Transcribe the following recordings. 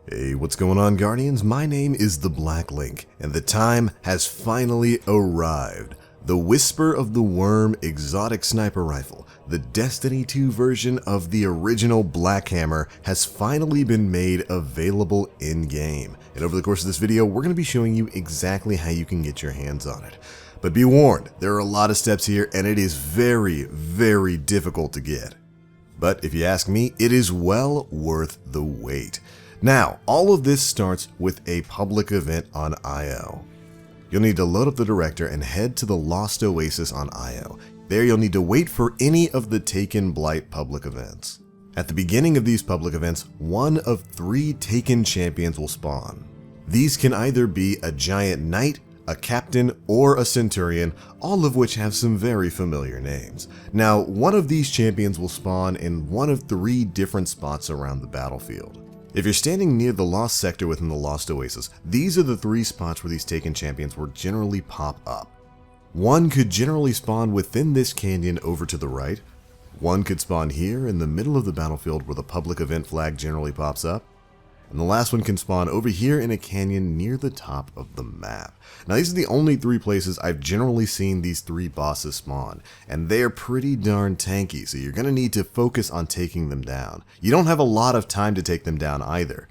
Hey, what's going on, Guardians? My name is the Black Link, and the time has finally arrived. The Whisper of the Worm exotic sniper rifle, the Destiny 2 version of the original Black Hammer, has finally been made available in-game. And over the course of this video, we're going to be showing you exactly how you can get your hands on it. But be warned, there are a lot of steps here, and it is very difficult to get. But if you ask me, it is well worth the wait. Now, all of this starts with a public event on IO. You'll need to load up the director and head to the Lost Oasis on IO. There you'll need to wait for any of the Taken Blight public events. At the beginning of these public events, one of 3 Taken champions will spawn. These can either be a giant knight, a captain, or a centurion, all of which have some very familiar names. Now, one of these champions will spawn in one of 3 different spots around the battlefield. If you're standing near the Lost Sector within the Lost Oasis, these are the 3 spots where these Taken champions will generally pop up. One could generally spawn within this canyon over to the right. One could spawn here in the middle of the battlefield where the public event flag generally pops up. And the last one can spawn over here in a canyon near the top of the map. Now these are the only 3 places I've generally seen these 3 bosses spawn, and they're pretty darn tanky, so you're going to need to focus on taking them down. You don't have a lot of time to take them down either.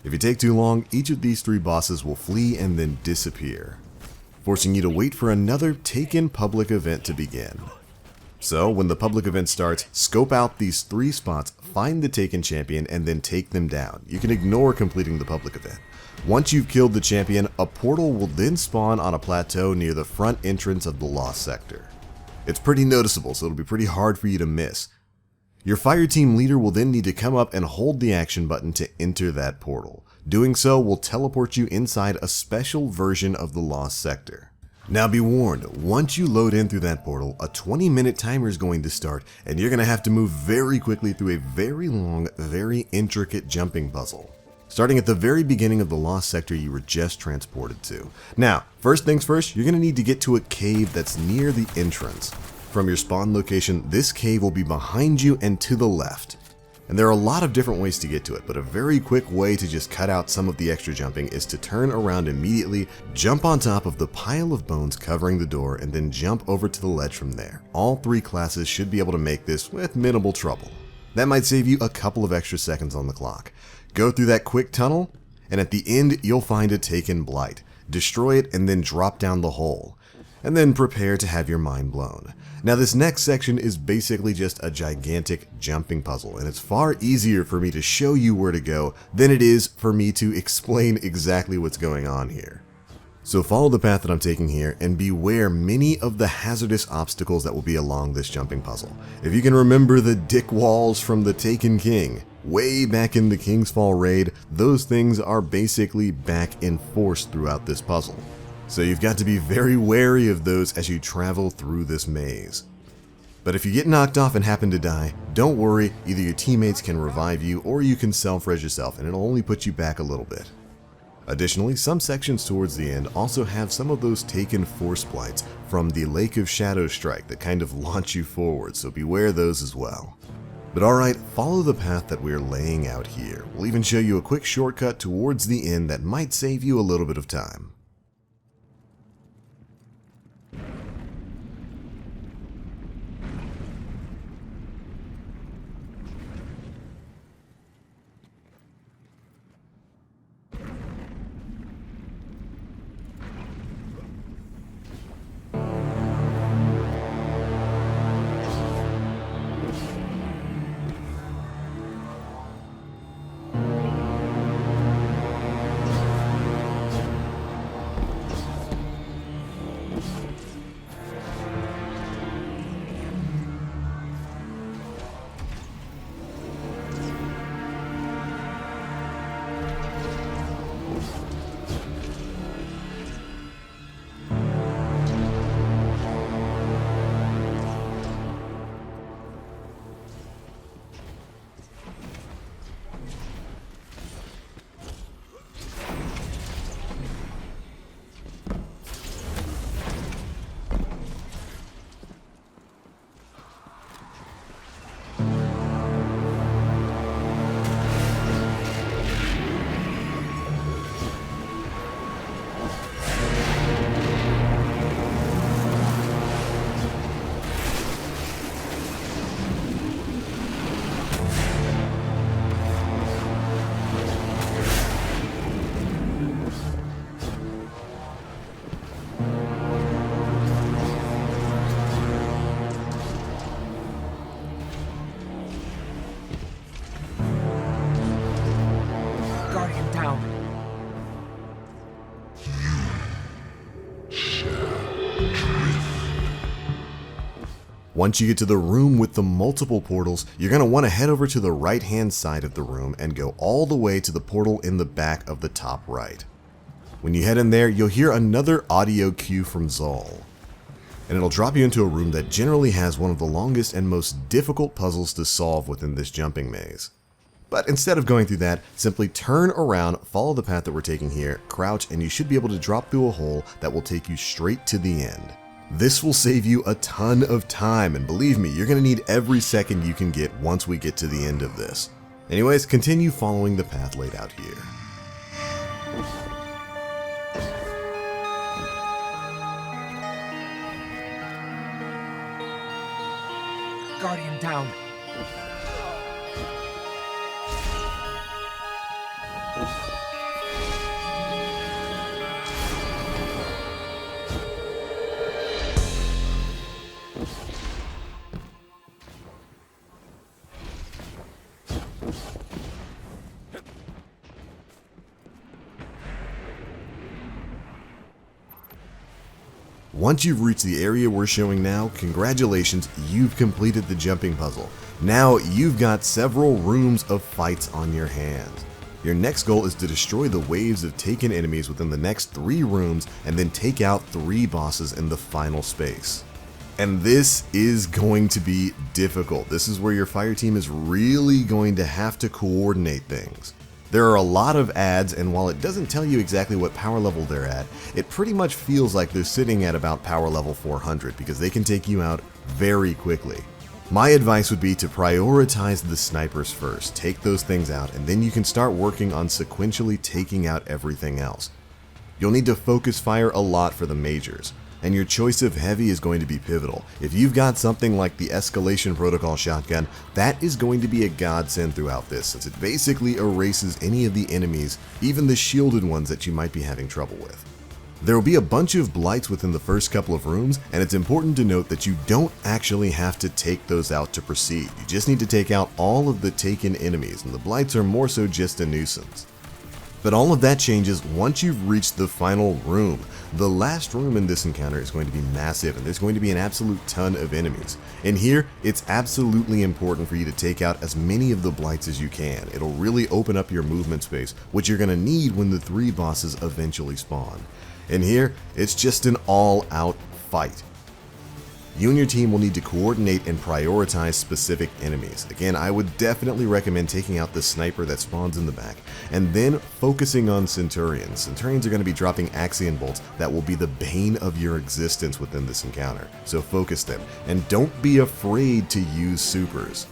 If you take too long, each of these 3 bosses will flee and then disappear, forcing you to wait for another Taken public event to begin. So, when the public event starts, scope out these 3 spots, find the Taken champion, and then take them down. You can ignore completing the public event. Once you've killed the champion, a portal will then spawn on a plateau near the front entrance of the Lost Sector. It's pretty noticeable, so it'll be pretty hard for you to miss. Your fire team leader will then need to come up and hold the action button to enter that portal. Doing so will teleport you inside a special version of the Lost Sector. Now be warned, once you load in through that portal, a 20-minute timer is going to start, and you're going to have to move very quickly through a very long, very intricate jumping puzzle, starting at the very beginning of the Lost Sector you were just transported to. Now, first things first, you're going to need to get to a cave that's near the entrance. From your spawn location, this cave will be behind you and to the left. And there are a lot of different ways to get to it, but a very quick way to just cut out some of the extra jumping is to turn around immediately, jump on top of the pile of bones covering the door, and then jump over to the ledge from there. All 3 classes should be able to make this with minimal trouble. That might save you a couple of extra seconds on the clock. Go through that quick tunnel, and at the end you'll find a Taken Blight. Destroy it and then drop down the hole. And then prepare to have your mind blown. Now this next section is basically just a gigantic jumping puzzle, and it's far easier for me to show you where to go than it is for me to explain exactly what's going on here. So follow the path that I'm taking here and beware many of the hazardous obstacles that will be along this jumping puzzle. If you can remember the dick walls from the Taken King, way back in the King's Fall raid, those things are basically back in force throughout this puzzle. So you've got to be very wary of those as you travel through this maze. But if you get knocked off and happen to die, don't worry, either your teammates can revive you or you can self-res yourself and it'll only put you back a little bit. Additionally, some sections towards the end also have some of those Taken force blights from the Lake of Shadow Strike that kind of launch you forward, so beware those as well. But alright, follow the path that we're laying out here. We'll even show you a quick shortcut towards the end that might save you a little bit of time. down. Once you get to the room with the multiple portals, you're going to want to head over to the right-hand side of the room and go all the way to the portal in the back of the top right. When you head in there, you'll hear another audio cue from Zal, and it'll drop you into a room that generally has one of the longest and most difficult puzzles to solve within this jumping maze. But instead of going through that, simply turn around, follow the path that we're taking here, crouch, and you should be able to drop through a hole that will take you straight to the end. This will save you a ton of time, and believe me, you're going to need every second you can get once we get to the end of this. Anyways, continue following the path laid out here. Guardian down. Once you've reached the area we're showing now, congratulations, you've completed the jumping puzzle. Now you've got several rooms of fights on your hands. Your next goal is to destroy the waves of taken enemies within the next 3 rooms and then take out 3 bosses in the final space. And this is going to be difficult. This is where your fire team is really going to have to coordinate things. There are a lot of ads, and while it doesn't tell you exactly what power level they're at, it pretty much feels like they're sitting at about power level 400 because they can take you out very quickly. My advice would be to prioritize the snipers first, take those things out, and then you can start working on sequentially taking out everything else. You'll need to focus fire a lot for the majors, and your choice of heavy is going to be pivotal. If you've got something like the Escalation Protocol shotgun, that is going to be a godsend throughout this, since it basically erases any of the enemies, even the shielded ones that you might be having trouble with. There will be a bunch of blights within the first couple of rooms, and it's important to note that you don't actually have to take those out to proceed. You just need to take out all of the taken enemies, and the blights are more so just a nuisance. But all of that changes once you've reached the final room. The last room in this encounter is going to be massive, and there's going to be an absolute ton of enemies. In here, it's absolutely important for you to take out as many of the blights as you can. It'll really open up your movement space, which you're going to need when the 3 bosses eventually spawn. In here, it's just an all-out fight. You and your team will need to coordinate and prioritize specific enemies. Again, I would definitely recommend taking out the sniper that spawns in the back, and then focusing on Centurions. Centurions are going to be dropping Axion bolts that will be the bane of your existence within this encounter, so focus them, and don't be afraid to use supers.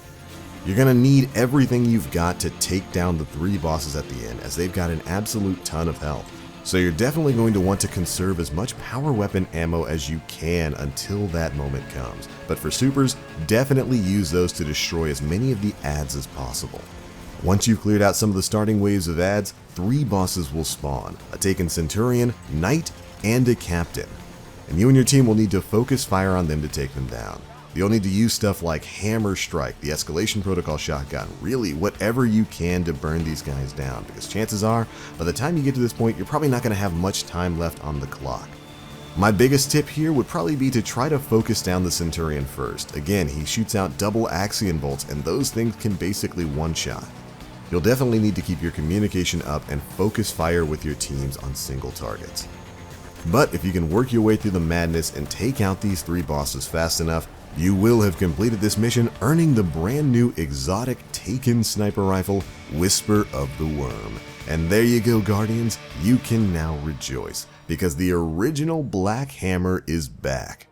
You're going to need everything you've got to take down the 3 bosses at the end, as they've got an absolute ton of health. So you're definitely going to want to conserve as much power weapon ammo as you can until that moment comes. But for supers, definitely use those to destroy as many of the ads as possible. Once you've cleared out some of the starting waves of ads, 3 bosses will spawn: a taken Centurion, Knight, and a Captain. And you and your team will need to focus fire on them to take them down. You'll need to use stuff like Hammer Strike, the Escalation Protocol shotgun, really whatever you can to burn these guys down, because chances are, by the time you get to this point, you're probably not going to have much time left on the clock. My biggest tip here would probably be to try to focus down the Centurion first. Again, he shoots out double Axion bolts, and those things can basically one-shot. You'll definitely need to keep your communication up and focus fire with your teams on single targets. But if you can work your way through the madness and take out these 3 bosses fast enough, you will have completed this mission, earning the brand new exotic Taken sniper rifle, Whisper of the Worm. And there you go, Guardians, you can now rejoice, because the original Black Hammer is back.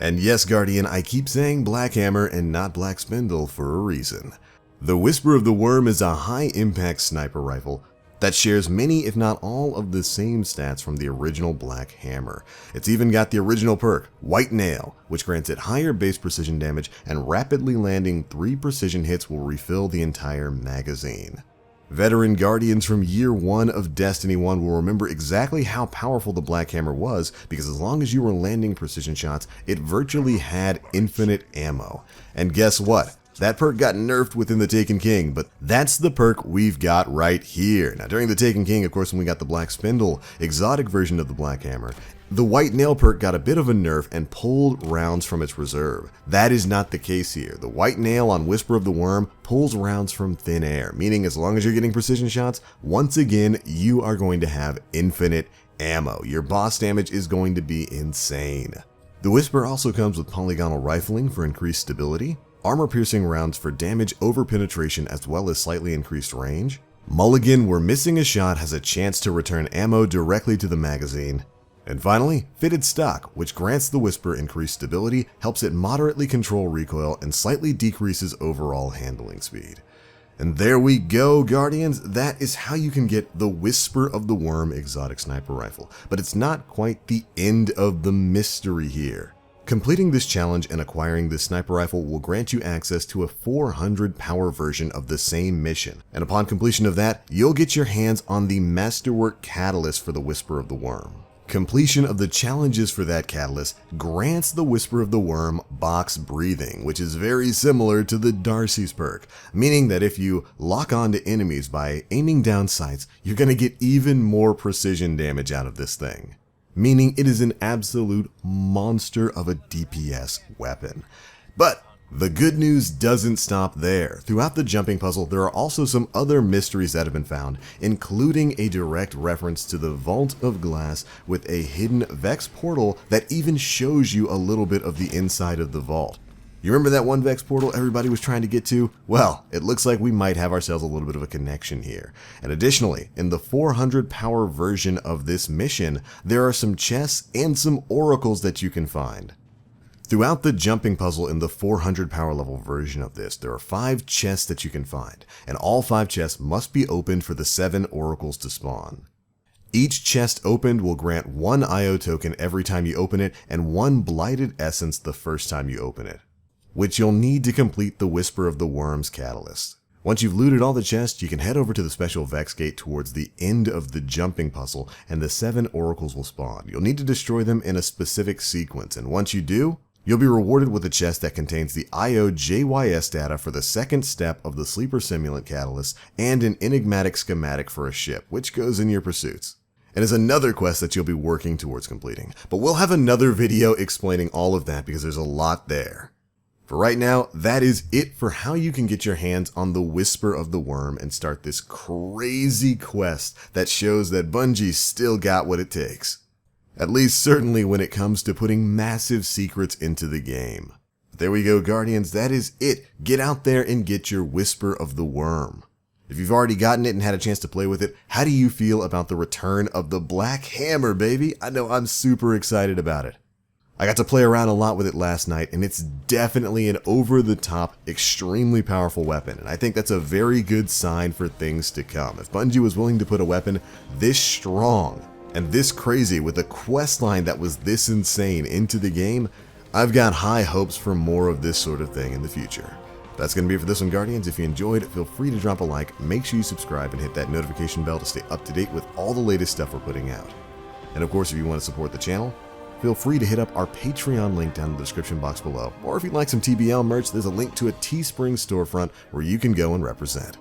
And yes, Guardian, I keep saying Black Hammer and not Black Spindle for a reason. The Whisper of the Worm is a high-impact sniper rifle that shares many, if not all, of the same stats from the original Black Hammer. It's even got the original perk, White Nail, which grants it higher base precision damage, and rapidly landing 3 precision hits will refill the entire magazine. Veteran Guardians from year 1 of Destiny 1 will remember exactly how powerful the Black Hammer was, because as long as you were landing precision shots, it virtually had infinite ammo. And guess what? That perk got nerfed within the Taken King, but that's the perk we've got right here. Now during the Taken King, of course, when we got the Black Spindle, exotic version of the Black Hammer, the White Nail perk got a bit of a nerf and pulled rounds from its reserve. That is not the case here. The White Nail on Whisper of the Worm pulls rounds from thin air, meaning as long as you're getting precision shots, once again, you are going to have infinite ammo. Your boss damage is going to be insane. The Whisper also comes with polygonal rifling for increased stability, armor-piercing rounds for damage over penetration as well as slightly increased range. Mulligan, where missing a shot has a chance to return ammo directly to the magazine. And finally, Fitted Stock, which grants the Whisper increased stability, helps it moderately control recoil, and slightly decreases overall handling speed. And there we go, Guardians. That is how you can get the Whisper of the Worm exotic sniper rifle. But it's not quite the end of the mystery here. Completing this challenge and acquiring this sniper rifle will grant you access to a 400 power version of the same mission. And upon completion of that, you'll get your hands on the Masterwork Catalyst for the Whisper of the Worm. Completion of the challenges for that catalyst grants the Whisper of the Worm box breathing, which is very similar to the Darcy's perk, meaning that if you lock onto enemies by aiming down sights, you're going to get even more precision damage out of this thing. Meaning it is an absolute monster of a DPS weapon. But the good news doesn't stop there. Throughout the jumping puzzle, there are also some other mysteries that have been found, including a direct reference to the Vault of Glass with a hidden Vex portal that even shows you a little bit of the inside of the vault. You remember that one Vex portal everybody was trying to get to? Well, it looks like we might have ourselves a little bit of a connection here. And additionally, in the 400 power version of this mission, there are some chests and some oracles that you can find. Throughout the jumping puzzle in the 400 power level version of this, there are 5 chests that you can find, and all 5 chests must be opened for the 7 oracles to spawn. Each chest opened will grant 1 IO token every time you open it, and 1 blighted essence the first time you open it, which you'll need to complete the Whisper of the Worm's catalyst. Once you've looted all the chests, you can head over to the special Vex gate towards the end of the jumping puzzle, and the 7 oracles will spawn. You'll need to destroy them in a specific sequence, and once you do, you'll be rewarded with a chest that contains the IO-JYS data for the second step of the Sleeper Simulant Catalyst and an enigmatic schematic for a ship, which goes in your pursuits. And is another quest that you'll be working towards completing. But we'll have another video explaining all of that because there's a lot there. For right now, that is it for how you can get your hands on the Whisper of the Worm and start this crazy quest that shows that Bungie still got what it takes. At least certainly when it comes to putting massive secrets into the game. But there we go, Guardians, that is it. Get out there and get your Whisper of the Worm. If you've already gotten it and had a chance to play with it, how do you feel about the return of the Black Hammer, baby? I know I'm super excited about it. I got to play around a lot with it last night, and it's definitely an over-the-top, extremely powerful weapon, and I think that's a very good sign for things to come. If Bungie was willing to put a weapon this strong and this crazy with a quest line that was this insane into the game, I've got high hopes for more of this sort of thing in the future. That's going to be it for this one, Guardians. If you enjoyed, feel free to drop a like, make sure you subscribe, and hit that notification bell to stay up to date with all the latest stuff we're putting out. And of course, if you want to support the channel, feel free to hit up our Patreon link down in the description box below. Or if you'd like some TBL merch, there's a link to a Teespring storefront where you can go and represent.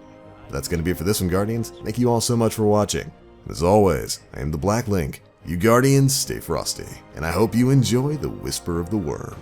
That's going to be it for this one, Guardians. Thank you all so much for watching. As always, I am the Black Link. You Guardians, stay frosty, and I hope you enjoy the Whisper of the Worm.